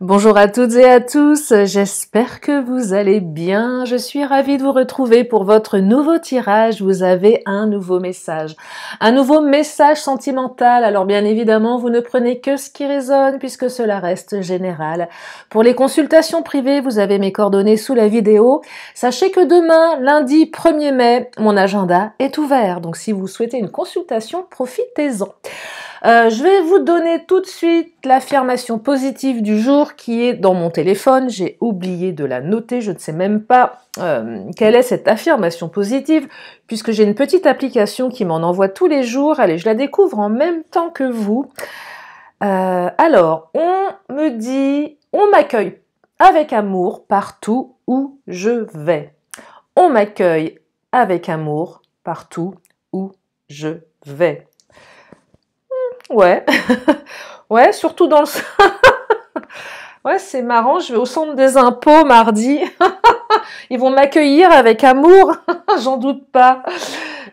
Bonjour à toutes et à tous, j'espère que vous allez bien. Je suis ravie de vous retrouver pour votre nouveau tirage. Vous avez un nouveau message sentimental. Alors bien évidemment, vous ne prenez que ce qui résonne puisque cela reste général. Pour les consultations privées, vous avez mes coordonnées sous la vidéo. Sachez que demain, lundi 1er mai, mon agenda est ouvert. Donc si vous souhaitez une consultation, profitez-en. Je vais vous donner tout de suite l'affirmation positive du jour qui est dans mon téléphone. J'ai oublié de la noter, je ne sais même pas quelle est cette affirmation positive puisque j'ai une petite application qui m'en envoie tous les jours. Allez, je la découvre en même temps que vous. Alors, on me dit, on m'accueille avec amour partout où je vais. On m'accueille avec amour partout où je vais. Ouais, ouais, surtout dans le... Ouais, c'est marrant, je vais au centre des impôts mardi. Ils vont m'accueillir avec amour, j'en doute pas.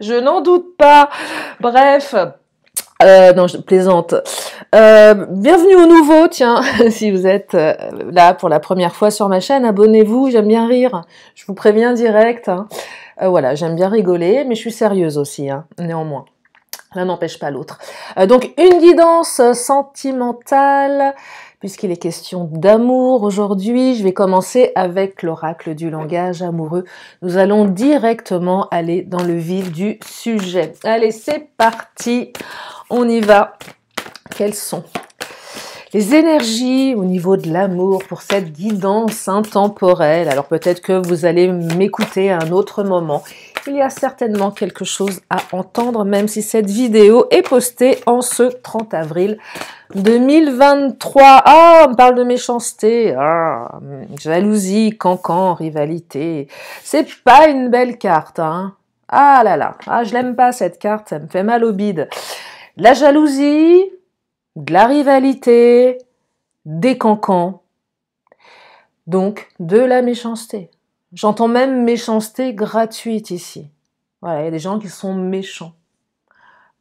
Je n'en doute pas. Bref, non, je plaisante. Bienvenue au nouveau, tiens, si vous êtes là pour la première fois sur ma chaîne, abonnez-vous, j'aime bien rire. Je vous préviens direct. Hein. Voilà, j'aime bien rigoler, mais je suis sérieuse aussi, hein, néanmoins. L'un n'empêche pas l'autre. Donc, une guidance sentimentale, puisqu'il est question d'amour aujourd'hui. Je vais commencer avec l'oracle du langage amoureux. Nous allons directement aller dans le vif du sujet. Allez, c'est parti. On y va. Quelles sont les énergies au niveau de l'amour pour cette guidance intemporelle? Alors, peut-être que vous allez m'écouter à un autre moment. Il y a certainement quelque chose à entendre, même si cette vidéo est postée en ce 30 avril 2023. Ah, on me parle de méchanceté, jalousie, cancan, rivalité. C'est pas une belle carte, hein. Ah là là, je l'aime pas cette carte, ça me fait mal au bide. La jalousie, de la rivalité, des cancans, donc de la méchanceté. J'entends même méchanceté gratuite ici. Voilà, il y a des gens qui sont méchants.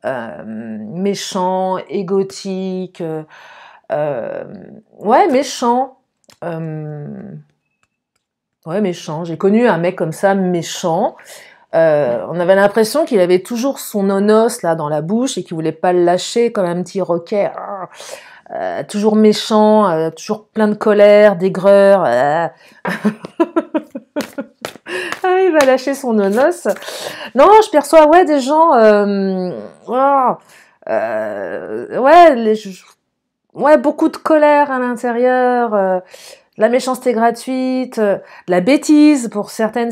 Méchants, égotiques. Ouais, méchants. Ouais, méchant. J'ai connu un mec comme ça, méchant. On avait l'impression qu'il avait toujours son nonos là dans la bouche et qu'il voulait pas le lâcher comme un petit roquet. Toujours méchant, toujours plein de colère, d'aigreur. Il va lâcher son nonos. Non, je perçois des gens, beaucoup de colère à l'intérieur, de la méchanceté gratuite, de la bêtise pour certains,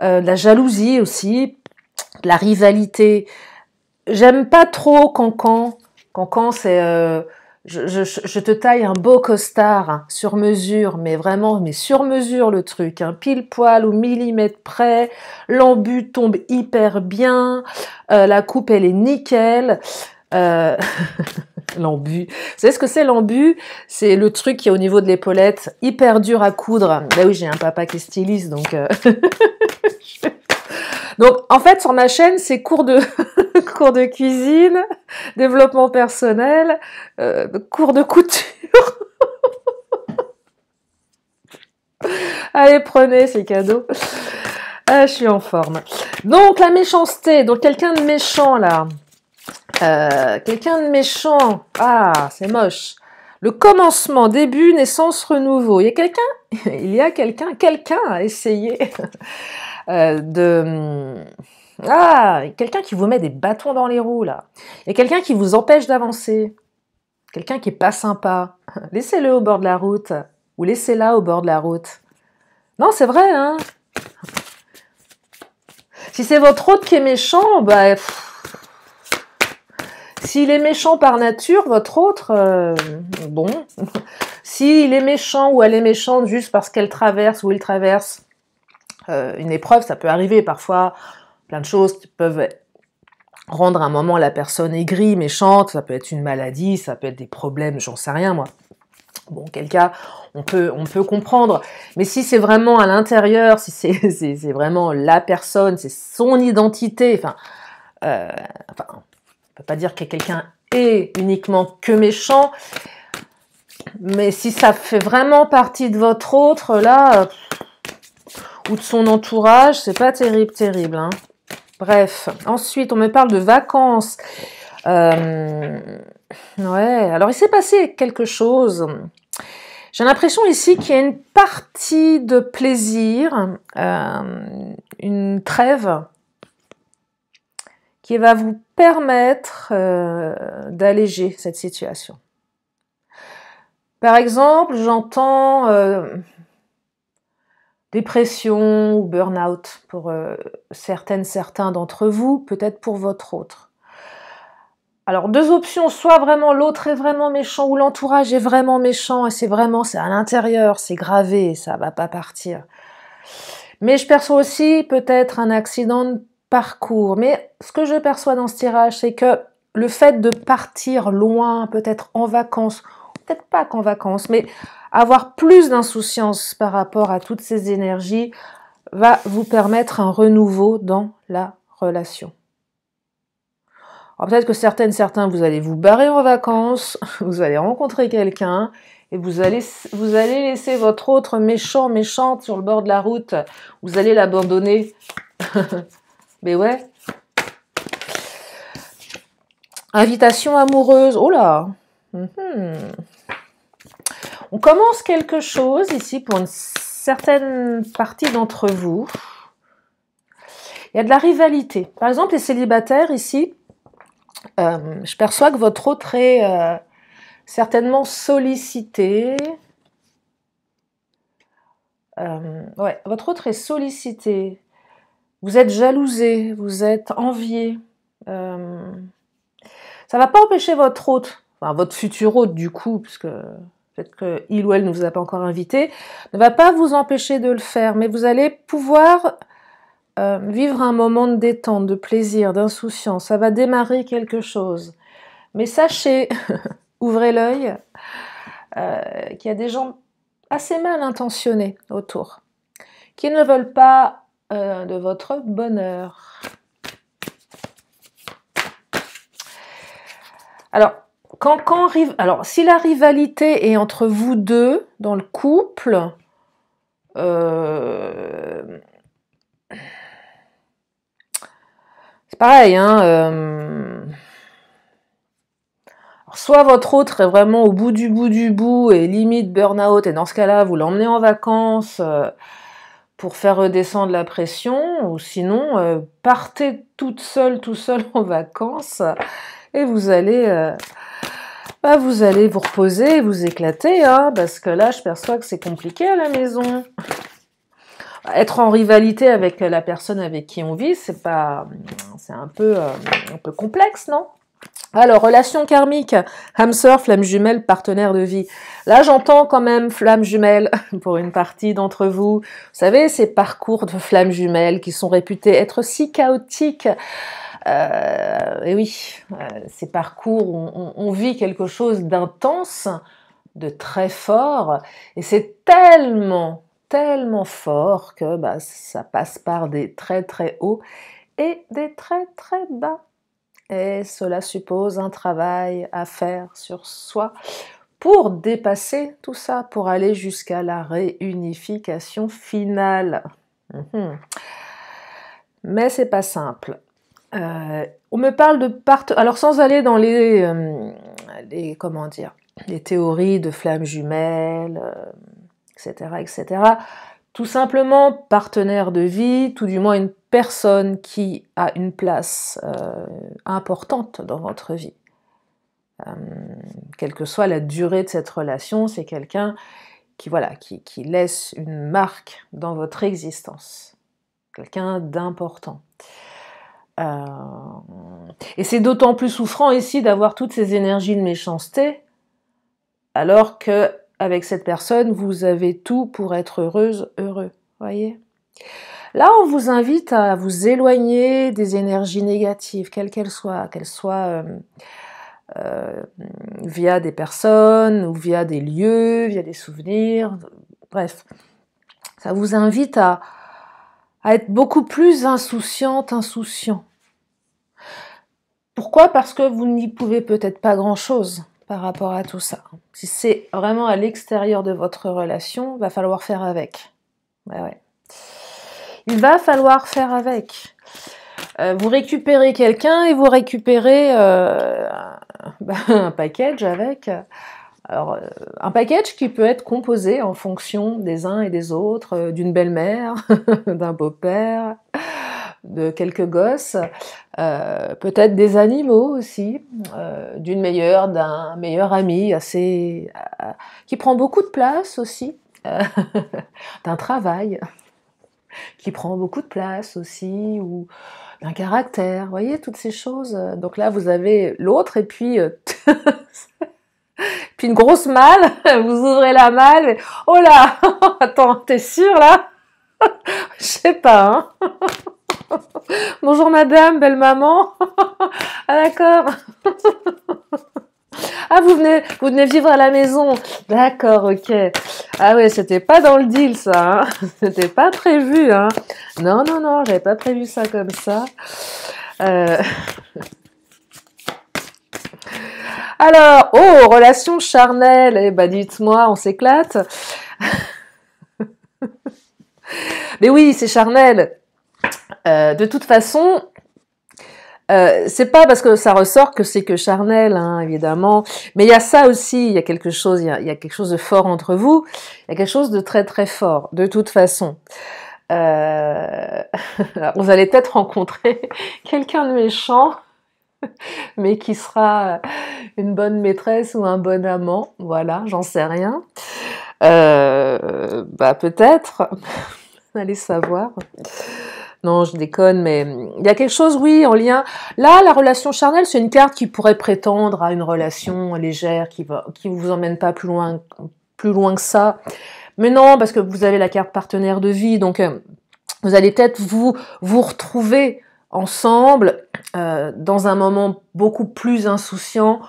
de la jalousie aussi, de la rivalité. J'aime pas trop Cancan. Cancan, c'est je te taille un beau costard hein, sur mesure, mais vraiment, mais sur mesure le truc, hein, pile poil au millimètre près, l'embu tombe hyper bien, la coupe elle est nickel, l'embu. Vous savez ce que c'est l'embu? C'est le truc qui est au niveau de l'épaulette, hyper dur à coudre. Ben oui, j'ai un papa qui est styliste, donc... Donc, en fait, sur ma chaîne, c'est cours de cours de cuisine, développement personnel, cours de couture. Allez, prenez, c'est cadeau. Je suis en forme. Donc, la méchanceté. Donc, quelqu'un de méchant, là. Quelqu'un de méchant. Ah, c'est moche. Le commencement, début, naissance, renouveau. Il y a quelqu'un a essayé quelqu'un qui vous met des bâtons dans les roues, là. Il y a quelqu'un qui vous empêche d'avancer. Quelqu'un qui est pas sympa. Laissez-le au bord de la route. Ou laissez-la au bord de la route. Non, c'est vrai, hein. Si c'est votre hôte qui est méchant, s'il est méchant par nature, votre autre, bon. S'il est méchant ou elle est méchante juste parce qu'elle traverse ou il traverse une épreuve, ça peut arriver parfois, plein de choses qui peuvent rendre à un moment la personne aigrie, méchante, ça peut être une maladie, ça peut être des problèmes, j'en sais rien moi. Bon, quel cas, on peut comprendre. Mais si c'est vraiment à l'intérieur, si c'est vraiment la personne, c'est son identité, on peut pas dire que quelqu'un est uniquement que méchant. Mais si ça fait vraiment partie de votre autre, là, ou de son entourage, c'est pas terrible, terrible. Hein. Bref, ensuite, on me parle de vacances. Ouais, alors il s'est passé quelque chose. J'ai l'impression ici qu'il y a une partie de plaisir, une trêve, qui va vous permettre d'alléger cette situation. Par exemple, j'entends dépression ou burn-out pour certains d'entre vous, peut-être pour votre autre. Alors, deux options, soit vraiment l'autre est vraiment méchant ou l'entourage est vraiment méchant et c'est à l'intérieur, c'est gravé, ça va pas partir. Mais je perçois aussi peut-être un accident de parcours. Mais ce que je perçois dans ce tirage, c'est que le fait de partir loin, peut-être en vacances, peut-être pas qu'en vacances, mais avoir plus d'insouciance par rapport à toutes ces énergies va vous permettre un renouveau dans la relation. Alors peut-être que certains, vous allez vous barrer en vacances, vous allez rencontrer quelqu'un et vous allez laisser votre autre méchante sur le bord de la route. Vous allez l'abandonner. Mais ouais. Invitation amoureuse. Oh là. On commence quelque chose ici pour une certaine partie d'entre vous. Il y a de la rivalité. Par exemple, les célibataires ici, je perçois que votre autre est certainement sollicité. Ouais, votre autre est sollicité. Vous êtes jalousé, vous êtes envié. Ça ne va pas empêcher votre autre, enfin votre futur autre du coup, puisque peut-être qu'il ou elle ne vous a pas encore invité, ne va pas vous empêcher de le faire, mais vous allez pouvoir vivre un moment de détente, de plaisir, d'insouciance. Ça va démarrer quelque chose. Mais sachez, ouvrez l'œil, qu'il y a des gens assez mal intentionnés autour, qui ne veulent pas de votre bonheur. Alors, si la rivalité est entre vous deux, dans le couple, c'est pareil, hein, soit votre autre est vraiment au bout du bout et limite burn-out, et dans ce cas-là, vous l'emmenez en vacances pour faire redescendre la pression, ou sinon, partez tout seul en vacances, et vous allez vous reposer, vous éclater, hein, parce que là, je perçois que c'est compliqué à la maison. Être en rivalité avec la personne avec qui on vit, c'est un peu complexe, non? Alors, relation karmique, âme sœur, flamme jumelle, partenaire de vie. Là, j'entends quand même flamme jumelle pour une partie d'entre vous. Vous savez, ces parcours de flammes jumelles qui sont réputés être si chaotiques. Et oui, ces parcours où on vit quelque chose d'intense, de très fort, et c'est tellement fort que ça passe par des très très hauts et des très très bas. Et cela suppose un travail à faire sur soi pour dépasser tout ça, pour aller jusqu'à la réunification finale. Mais c'est pas simple. On me parle de alors sans aller dans les théories de flammes jumelles, etc. Tout simplement partenaire de vie, tout du moins une personne qui a une place importante dans votre vie. Quelle que soit la durée de cette relation, c'est quelqu'un qui laisse une marque dans votre existence. Quelqu'un d'important. Et c'est d'autant plus souffrant ici d'avoir toutes ces énergies de méchanceté, alors que avec cette personne, vous avez tout pour être heureuse, heureux. Voyez ? Là, on vous invite à vous éloigner des énergies négatives, quelles qu'elles soient, via des personnes, ou via des lieux, via des souvenirs, bref. Ça vous invite à être beaucoup plus insouciant. Pourquoi ? Parce que vous n'y pouvez peut-être pas grand-chose. par rapport à tout ça. Si c'est vraiment à l'extérieur de votre relation, il va falloir faire avec. Ouais, ouais. Il va falloir faire avec. Vous récupérez quelqu'un et vous récupérez un package avec. Alors, un package qui peut être composé en fonction des uns et des autres, d'une belle-mère, d'un beau-père, de quelques gosses, peut-être des animaux aussi, d'un meilleur ami qui prend beaucoup de place aussi, d'un travail qui prend beaucoup de place aussi, ou d'un caractère, vous voyez, toutes ces choses. Donc là, vous avez l'autre et puis... puis une grosse malle, vous ouvrez la malle, et oh là, attends, t'es sûre là? Je sais pas, hein. Bonjour madame, belle maman. Ah d'accord. Ah vous venez vivre à la maison. D'accord, ok. Ah ouais, c'était pas dans le deal ça, hein. C'était pas prévu, hein. Non, non, non, j'avais pas prévu ça comme ça. Alors, oh, relation charnelle, eh ben dites-moi, on s'éclate. Mais oui, c'est charnel. De toute façon, c'est pas parce que ça ressort que c'est que charnel, hein, évidemment. Mais il y a ça aussi, il y a quelque chose de fort entre vous. Il y a quelque chose de très très fort, de toute façon. Vous allez peut-être rencontrer quelqu'un de méchant, mais qui sera une bonne maîtresse ou un bon amant. Voilà, j'en sais rien. Peut-être. Allez savoir. Non, je déconne, mais il y a quelque chose, oui, en lien. Là, la relation charnelle, c'est une carte qui pourrait prétendre à une relation légère, qui vous emmène pas plus loin que ça. Mais non, parce que vous avez la carte partenaire de vie, donc vous allez peut-être vous retrouver ensemble dans un moment beaucoup plus insouciant.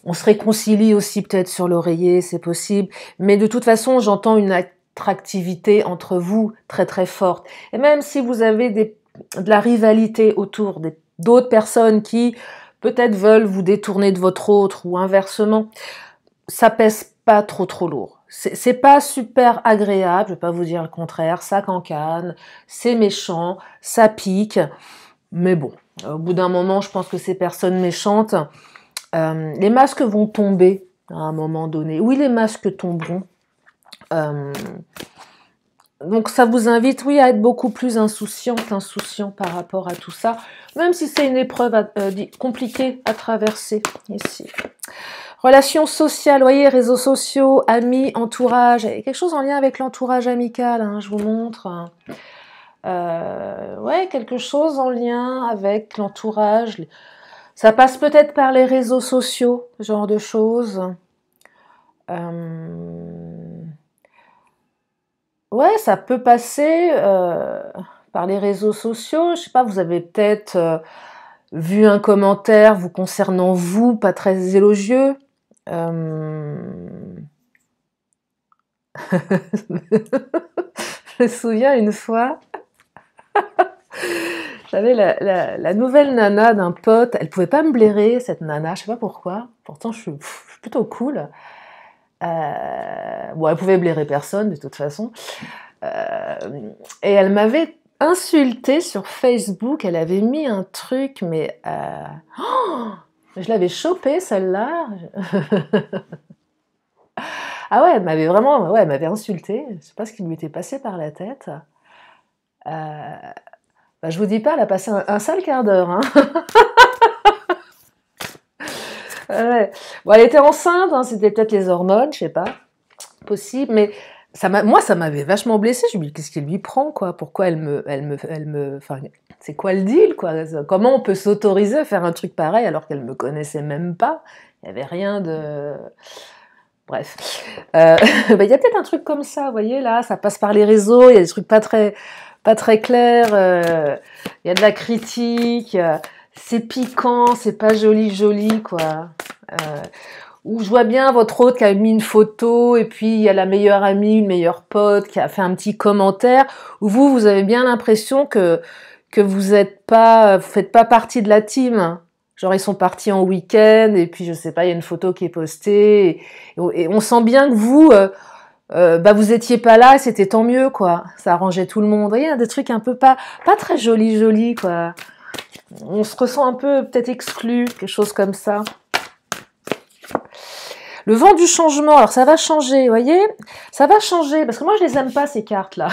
On se réconcilie aussi peut-être sur l'oreiller, c'est possible. Mais de toute façon, j'entends une attractivité entre vous très très forte. Et même si vous avez de la rivalité autour d'autres personnes qui peut-être veulent vous détourner de votre autre ou inversement, ça pèse pas trop lourd. C'est pas super agréable, je vais pas vous dire le contraire, ça cancane, c'est méchant, ça pique. Mais bon, au bout d'un moment, je pense que ces personnes méchantes, les masques vont tomber à un moment donné. Oui, les masques tomberont. Donc ça vous invite, oui, à être beaucoup plus insouciant par rapport à tout ça, même si c'est une épreuve compliquée à traverser ici. Relations sociales, voyez, réseaux sociaux, amis, entourage, il y a quelque chose en lien avec l'entourage amical, hein, je vous montre. Ouais, quelque chose en lien avec l'entourage. Ça passe peut-être par les réseaux sociaux, ce genre de choses. Ouais, ça peut passer par les réseaux sociaux. Je sais pas, vous avez peut-être vu un commentaire vous concernant vous, pas très élogieux. Je me souviens une fois, j'avais la nouvelle nana d'un pote. Elle pouvait pas me blairer, cette nana, je sais pas pourquoi. Pourtant, je suis plutôt cool. Bon, elle pouvait blairer personne de toute façon. Et elle m'avait insultée sur Facebook. Elle avait mis un truc, mais je l'avais chopée celle-là. Ah ouais, elle m'avait vraiment, ouais, elle m'avait insultée. Je sais pas ce qui lui était passé par la tête. Je vous dis pas, elle a passé un sale quart d'heure. Hein. Ouais. Bon, elle était enceinte, hein, c'était peut-être les hormones, je sais pas, possible, mais moi ça m'avait vachement blessée. Je me dis qu'est-ce qui lui prend, quoi? Pourquoi enfin, c'est quoi le deal, quoi? Comment on peut s'autoriser à faire un truc pareil alors qu'elle me connaissait même pas? Il y avait rien de... Bref, il y a peut-être un truc comme ça, vous voyez, là, ça passe par les réseaux, il y a des trucs pas très clairs, il y a de la critique, c'est piquant, c'est pas joli, quoi. Où je vois bien votre hôte qui a mis une photo, et puis il y a la meilleure amie, une meilleure pote qui a fait un petit commentaire, où vous avez bien l'impression que vous faites pas partie de la team. Genre ils sont partis en week-end et puis je sais pas, il y a une photo qui est postée et on sent bien que vous, bah vous étiez pas là, c'était tant mieux quoi. Ça arrangeait tout le monde. Il y a des trucs un peu pas très jolis quoi. On se ressent un peu peut-être exclu, quelque chose comme ça. Le vent du changement, alors ça va changer, vous voyez? Ça va changer, parce que moi je les aime pas ces cartes-là.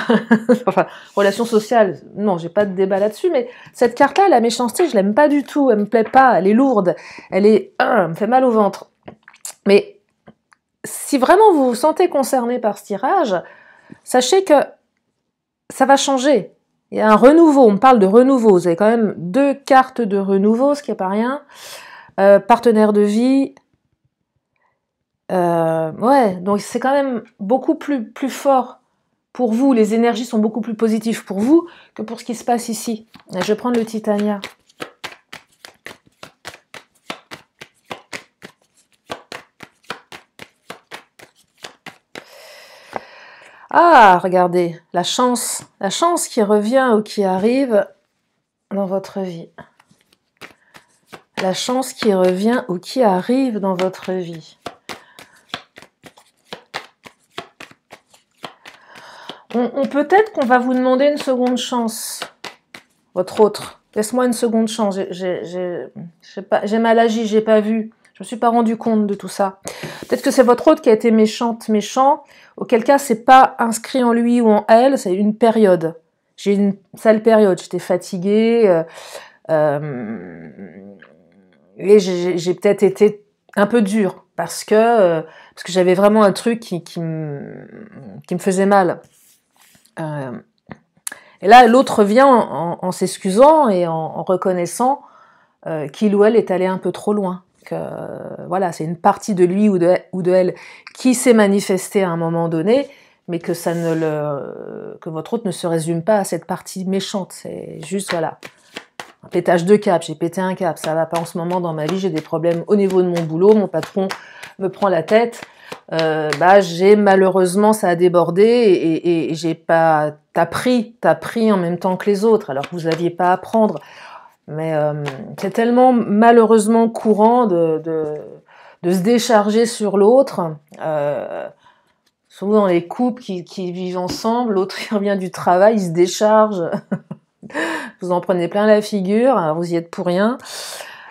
Enfin, relations sociales, non, j'ai pas de débat là-dessus, mais cette carte-là, la méchanceté, je l'aime pas du tout, elle me plaît pas, elle est lourde, elle me fait mal au ventre. Mais si vraiment vous vous sentez concerné par ce tirage, sachez que ça va changer. Il y a un renouveau, on parle de renouveau, vous avez quand même 2 cartes de renouveau, ce qui n'est pas rien. Partenaire de vie, ouais, donc c'est quand même beaucoup plus fort pour vous, les énergies sont beaucoup plus positives pour vous que pour ce qui se passe ici. Je vais prendre le Titania. Ah, regardez, la chance qui revient ou qui arrive dans votre vie. La chance qui revient ou qui arrive dans votre vie. On peut-être qu'on va vous demander une seconde chance, votre autre. Laisse-moi une seconde chance. J'ai mal agi, j'ai pas vu. Je me suis pas rendu compte de tout ça. Peut-être que c'est votre autre qui a été méchant. Auquel cas, c'est pas inscrit en lui ou en elle, c'est une période. J'ai une sale période. J'étais fatiguée et j'ai peut-être été un peu dure parce que j'avais vraiment un truc qui me faisait mal. Et là, l'autre vient en s'excusant et en reconnaissant qu'il ou elle est allé un peu trop loin. Que voilà, c'est une partie de lui ou de elle qui s'est manifestée à un moment donné, mais que que votre autre ne se résume pas à cette partie méchante. C'est juste voilà, un pétage de câble. J'ai pété un câble, ça va pas en ce moment dans ma vie. J'ai des problèmes au niveau de mon boulot, mon patron me prend la tête. J'ai malheureusement ça a débordé et j'ai pas t'as pris en même temps que les autres alors que vous aviez pas à prendre. Mais c'est tellement malheureusement courant de se décharger sur l'autre. Souvent dans les couples qui vivent ensemble, l'autre il revient du travail, il se décharge. Vous en prenez plein la figure, alors vous y êtes pour rien.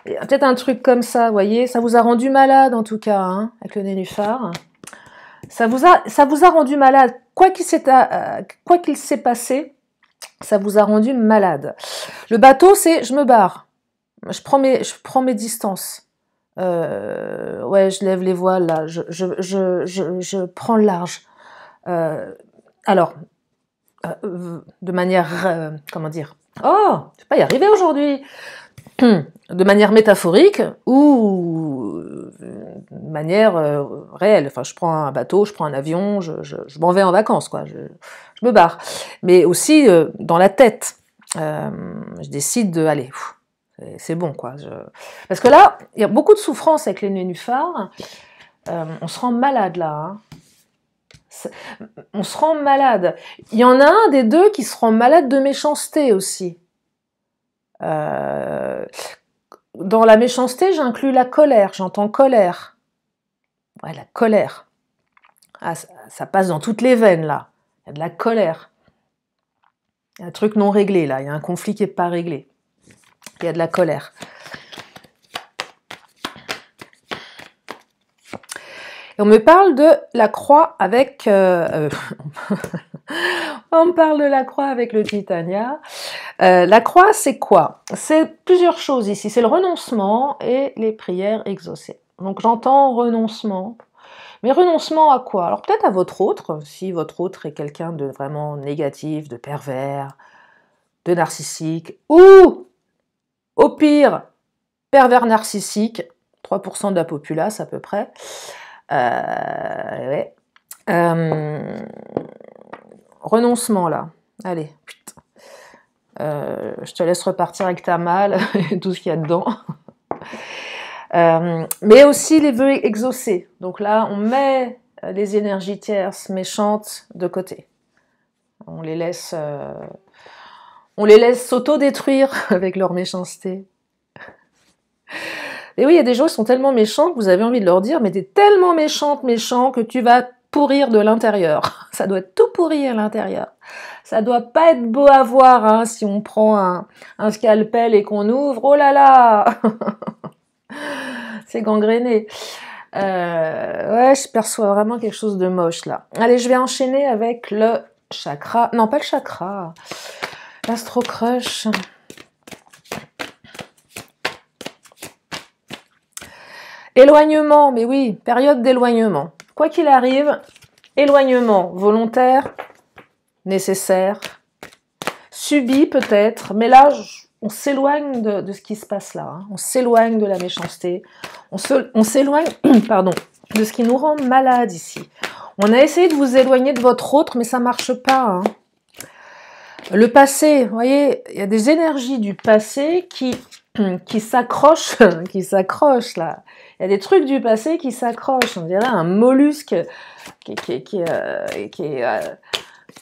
Peut-être un truc comme ça, vous voyez. Ça vous a rendu malade en tout cas, hein, avec le nénuphar. Ça vous a rendu malade. Quoi qu'il s'est passé, ça vous a rendu malade. Le bateau, c'est je me barre. Je prends mes distances. Ouais, je lève les voiles là. Je prends le large. Alors, de manière, comment dire? Oh, je vais pas y arriver aujourd'hui. De manière métaphorique ou de manière réelle. Enfin, je prends un bateau, je prends un avion, je m'en vais en vacances, quoi. Je me barre. Mais aussi dans la tête. Je décide de aller. C'est bon, quoi. Parce que là, il y a beaucoup de souffrance avec les nénuphars. On se rend malade, là. Hein. On se rend malade. Il y en a un des deux qui se rend malade de méchanceté aussi. Dans la méchanceté, j'inclus la colère. J'entends colère. Ouais, la colère. Ah, ça passe dans toutes les veines, là. Il y a de la colère. Il y a un truc non réglé, là. Il y a un conflit qui n'est pas réglé. Il y a de la colère. Et on me parle de la croix avec... on me parle de la croix avec le Titania. La croix, c'est quoi? C'est plusieurs choses ici. C'est le renoncement et les prières exaucées. Donc j'entends renoncement. Mais renoncement à quoi? Alors peut-être à votre autre, si votre autre est quelqu'un de vraiment négatif, de pervers, de narcissique, ou au pire, pervers narcissique, 3% de la populace à peu près. Ouais. Renoncement là. Allez, je te laisse repartir avec ta malle et tout ce qu'il y a dedans. Mais aussi les vœux exaucés. Donc là, on met les énergies tierces méchantes de côté. On les laisse s'auto-détruire avec leur méchanceté. Et oui, il y a des gens qui sont tellement méchants que vous avez envie de leur dire, mais t'es tellement méchante, méchant, que tu vas pourrir de l'intérieur. Ça doit être tout pourri à l'intérieur. Ça doit pas être beau à voir, hein, si on prend un scalpel et qu'on ouvre. Oh là là c'est gangréné. Ouais, je perçois vraiment quelque chose de moche là. Allez, je vais enchaîner avec le chakra. Non, pas le chakra. L'astro crush. Éloignement, mais oui, période d'éloignement. Quoi qu'il arrive, éloignement volontaire, nécessaire, subi peut-être, mais là, on s'éloigne de ce qui se passe là. Hein. On s'éloigne de la méchanceté, on s'éloigne pardon, de ce qui nous rend malade ici. On a essayé de vous éloigner de votre autre, mais ça marche pas. Hein. Le passé, vous voyez, il y a des énergies du passé qui s'accrochent là. Il y a des trucs du passé qui s'accrochent. On dirait un mollusque qui est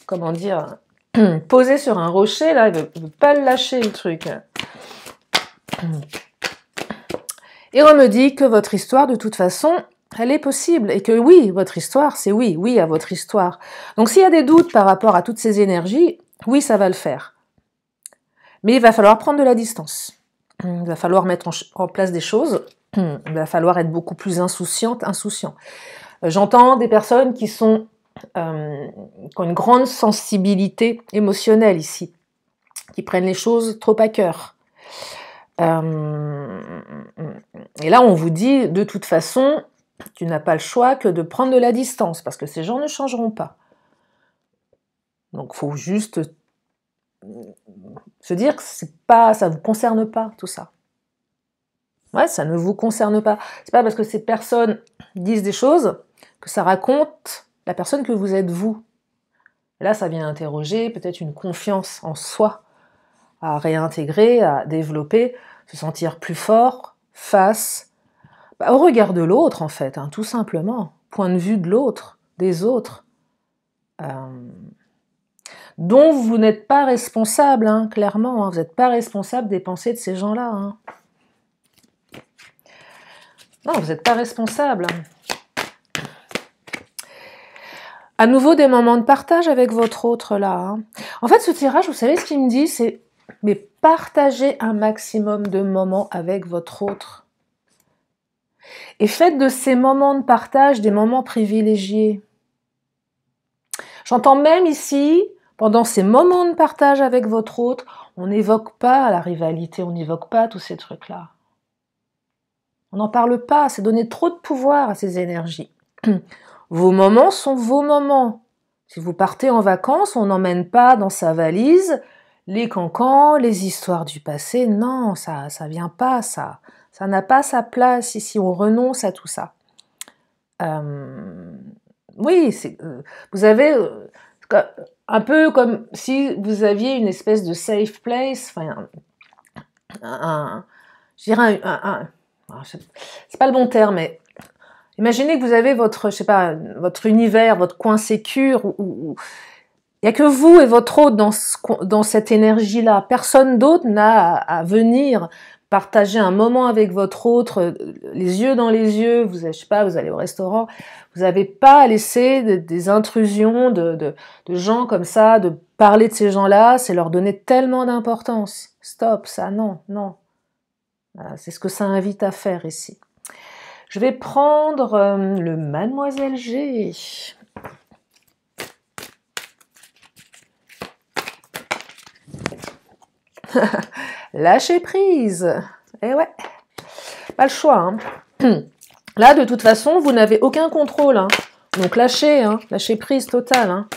comment dire, posé sur un rocher, là, il veut pas le lâcher, le truc. Et on me dit que votre histoire, de toute façon, elle est possible. Et que oui, votre histoire, c'est oui, oui à votre histoire. Donc s'il y a des doutes par rapport à toutes ces énergies, oui, ça va le faire. Mais il va falloir prendre de la distance. Il va falloir mettre en place des choses. Il va falloir être beaucoup plus insouciant. J'entends des personnes qui ont une grande sensibilité émotionnelle ici, qui prennent les choses trop à cœur. Et là, on vous dit, de toute façon, tu n'as pas le choix que de prendre de la distance, parce que ces gens ne changeront pas. Donc, il faut juste se dire que ça ne vous concerne pas, tout ça. Ouais, ça ne vous concerne pas. C'est pas parce que ces personnes disent des choses que ça raconte la personne que vous êtes vous. Et là, ça vient interroger peut-être une confiance en soi à réintégrer, à développer, se sentir plus fort face au regard de l'autre, en fait, hein, tout simplement. Point de vue de l'autre, des autres. Dont vous n'êtes pas responsable, hein, clairement. Hein, vous n'êtes pas responsable des pensées de ces gens-là. Hein. Non, vous n'êtes pas responsable. À nouveau, des moments de partage avec votre autre, là. Hein. En fait, ce tirage, vous savez ce qu'il me dit, c'est mais partagez un maximum de moments avec votre autre. Et faites de ces moments de partage des moments privilégiés. J'entends même ici, pendant ces moments de partage avec votre autre, on n'évoque pas la rivalité, on n'évoque pas tous ces trucs-là. On n'en parle pas, c'est donner trop de pouvoir à ces énergies. Vos moments sont vos moments. Si vous partez en vacances, on n'emmène pas dans sa valise les cancans, les histoires du passé. Non, ça vient pas, ça. Ça n'a pas sa place ici, on renonce à tout ça. Oui, vous avez un peu comme si vous aviez une espèce de safe place, enfin, je dirais c'est pas le bon terme, mais imaginez que vous avez votre, je sais pas, votre univers, votre coin sécure, où il n'y a que vous et votre autre dans cette énergie-là. Personne d'autre n'a à venir partager un moment avec votre autre, les yeux dans les yeux, je sais pas, vous allez au restaurant, vous n'avez pas à laisser des intrusions de gens comme ça, de parler de ces gens-là, c'est leur donner tellement d'importance. Stop, ça, non, non. C'est ce que ça invite à faire ici. Je vais prendre le Mademoiselle G. Lâcher prise. Eh ouais, pas le choix. Hein. Là, de toute façon, vous n'avez aucun contrôle. Hein. Donc lâchez, hein. Lâchez prise totale. Hein.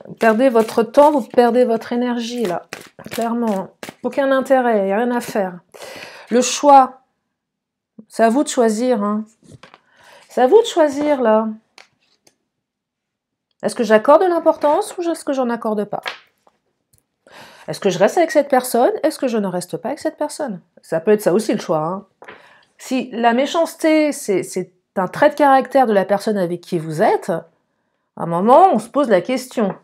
Vous perdez votre temps, vous perdez votre énergie, là. Clairement. Aucun intérêt, il n'y a rien à faire. Le choix, c'est à vous de choisir. Hein. C'est à vous de choisir, là. Est-ce que j'accorde de l'importance ou est-ce que j'en accorde pas? Est-ce que je reste avec cette personne? Est-ce que je ne reste pas avec cette personne? Ça peut être ça aussi le choix. Hein. Si la méchanceté, c'est un trait de caractère de la personne avec qui vous êtes, à un moment, on se pose la question.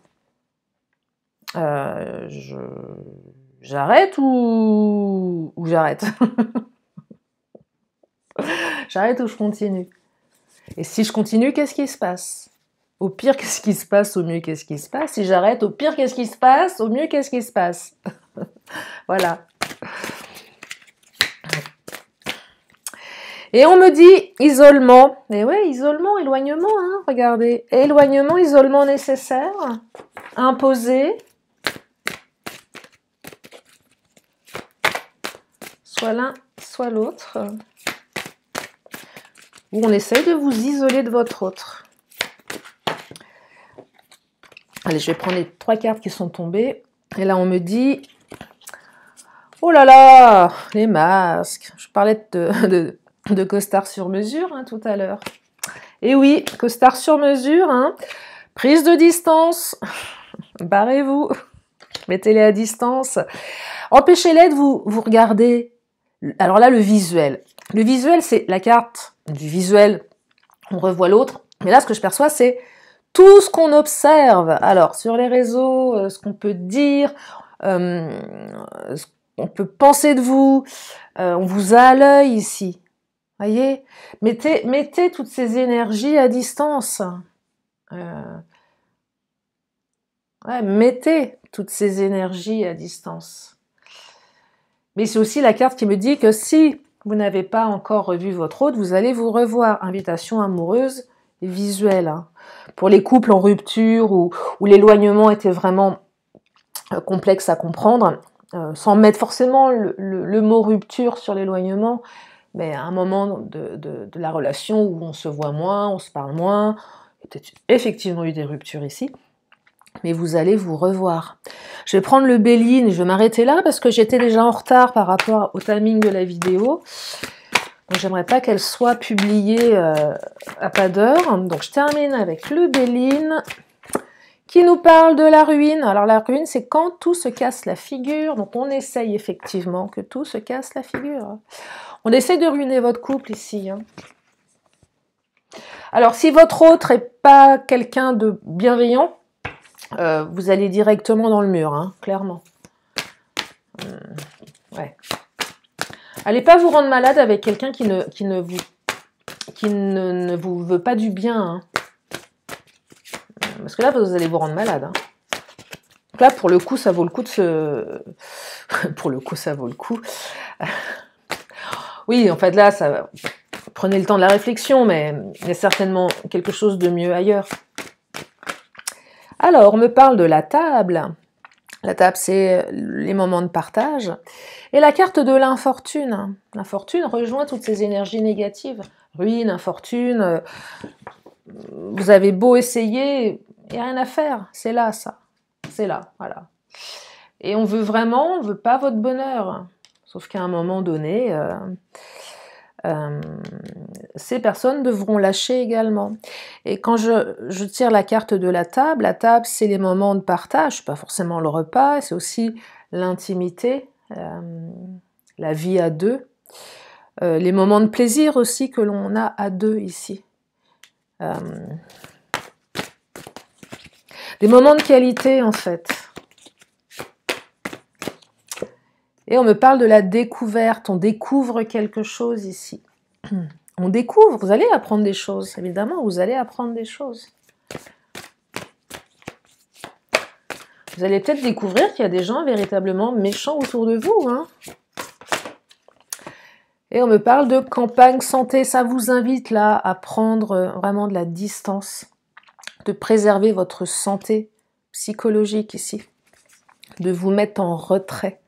J'arrête ou j'arrête? J'arrête ou je continue? Et si je continue, qu'est-ce qui se passe? Au pire, qu'est-ce qui se passe? Au mieux, qu'est-ce qui se passe? Si j'arrête, au pire, qu'est-ce qui se passe? Au mieux, qu'est-ce qui se passe? Voilà. Et on me dit isolement. Et ouais, isolement, éloignement, hein, regardez. Éloignement, isolement nécessaire. Imposé. Soit l'un, soit l'autre. Ou on essaye de vous isoler de votre autre. Allez, je vais prendre les 3 cartes qui sont tombées. Et là, on me dit... Oh là là, les masques. Je parlais de costard sur mesure hein, tout à l'heure. Et oui, costard sur mesure. Hein. Prise de distance. Barrez-vous. Mettez-les à distance. Empêchez-les de vous regarder. Alors là, le visuel. Le visuel, c'est la carte du visuel. On revoit l'autre. Mais là, ce que je perçois, c'est tout ce qu'on observe. Alors, sur les réseaux, ce qu'on peut dire, ce qu'on peut penser de vous. On vous a à l'œil ici. Voyez, mettez toutes ces énergies à distance. Ouais, mettez toutes ces énergies à distance. Mais c'est aussi la carte qui me dit que si vous n'avez pas encore revu votre hôte, vous allez vous revoir. Invitation amoureuse et visuelle. Hein. Pour les couples en rupture où l'éloignement était vraiment complexe à comprendre, sans mettre forcément le mot rupture sur l'éloignement, mais à un moment de la relation où on se voit moins, on se parle moins, il y a peut-être effectivement eu des ruptures ici, mais vous allez vous revoir. Je vais prendre le Béline, je vais m'arrêter là parce que j'étais déjà en retard par rapport au timing de la vidéo. Donc j'aimerais pas qu'elle soit publiée à pas d'heure. Donc je termine avec le Béline qui nous parle de la ruine. Alors la ruine, c'est quand tout se casse la figure. Donc on essaye effectivement que tout se casse la figure. On essaie de ruiner votre couple ici. Hein. Alors, si votre autre n'est pas quelqu'un de bienveillant, vous allez directement dans le mur, hein, clairement. Ouais. Allez pas vous rendre malade avec quelqu'un qui ne vous veut pas du bien. Hein. Parce que là, vous allez vous rendre malade. Hein. Donc là, pour le coup, ça vaut le coup de se... pour le coup, ça vaut le coup... Oui, en fait, là, ça... prenez le temps de la réflexion, mais il y a certainement quelque chose de mieux ailleurs. Alors, on me parle de la table. La table, c'est les moments de partage. Et la carte de l'infortune. L'infortune rejoint toutes ces énergies négatives. Ruine, infortune. Vous avez beau essayer, il n'y a rien à faire. C'est là, ça. C'est là, voilà. Et on veut pas votre bonheur. Sauf qu'à un moment donné, ces personnes devront lâcher également. Et quand je tire la carte de la table c'est les moments de partage, pas forcément le repas, c'est aussi l'intimité, la vie à deux, les moments de plaisir aussi que l'on a à deux ici. Des moments de qualité en fait. Et on me parle de la découverte, on découvre quelque chose ici. On découvre, vous allez apprendre des choses, évidemment, vous allez apprendre des choses. Vous allez peut-être découvrir qu'il y a des gens véritablement méchants autour de vous. Hein. Et on me parle de campagne santé, ça vous invite là à prendre vraiment de la distance, de préserver votre santé psychologique ici, de vous mettre en retrait.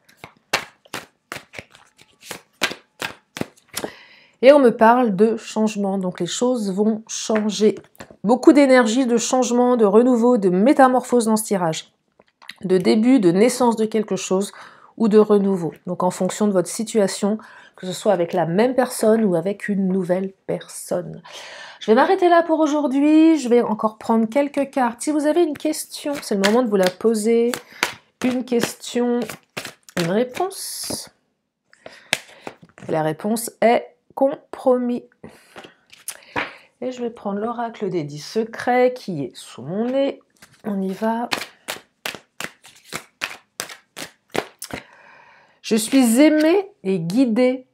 Et on me parle de changement, donc les choses vont changer. Beaucoup d'énergie, de changement, de renouveau, de métamorphose dans ce tirage. De début, de naissance de quelque chose ou de renouveau. Donc en fonction de votre situation, que ce soit avec la même personne ou avec une nouvelle personne. Je vais m'arrêter là pour aujourd'hui. Je vais encore prendre quelques cartes. Si vous avez une question, c'est le moment de vous la poser. Une question, une réponse. Et la réponse est compromis. Et je vais prendre l'oracle des 10 secrets qui est sous mon nez. On y va. Je suis aimée et guidée.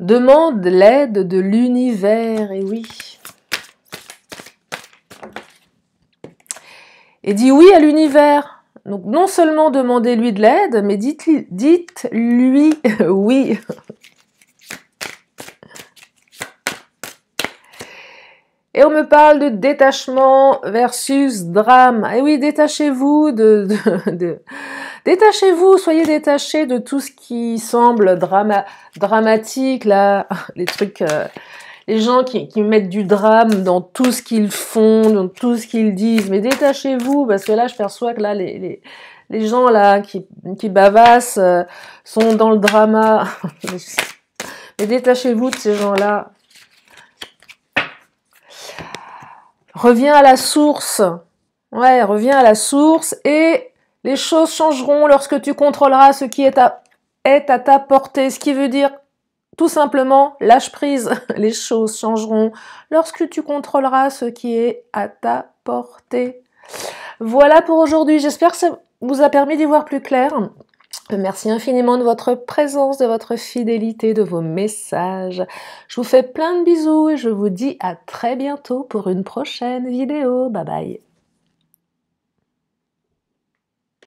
Demande l'aide de l'univers, et oui. Et dis oui à l'univers. Donc non seulement demandez-lui de l'aide, mais dites-lui oui. Et on me parle de détachement versus drame. Et oui, détachez-vous détachez-vous, soyez détachés de tout ce qui semble dramatique, là, les trucs, les gens qui mettent du drame dans tout ce qu'ils font, dans tout ce qu'ils disent. Mais détachez-vous, parce que là, je perçois que là, les gens là qui bavassent sont dans le drama. Mais détachez-vous de ces gens-là. Reviens à la source. Ouais, reviens à la source et les choses changeront lorsque tu contrôleras ce qui est à ta portée. Ce qui veut dire tout simplement, lâche prise. Les choses changeront lorsque tu contrôleras ce qui est à ta portée. Voilà pour aujourd'hui. J'espère que ça vous a permis d'y voir plus clair. Merci infiniment de votre présence, de votre fidélité, de vos messages. Je vous fais plein de bisous et je vous dis à très bientôt pour une prochaine vidéo. Bye bye.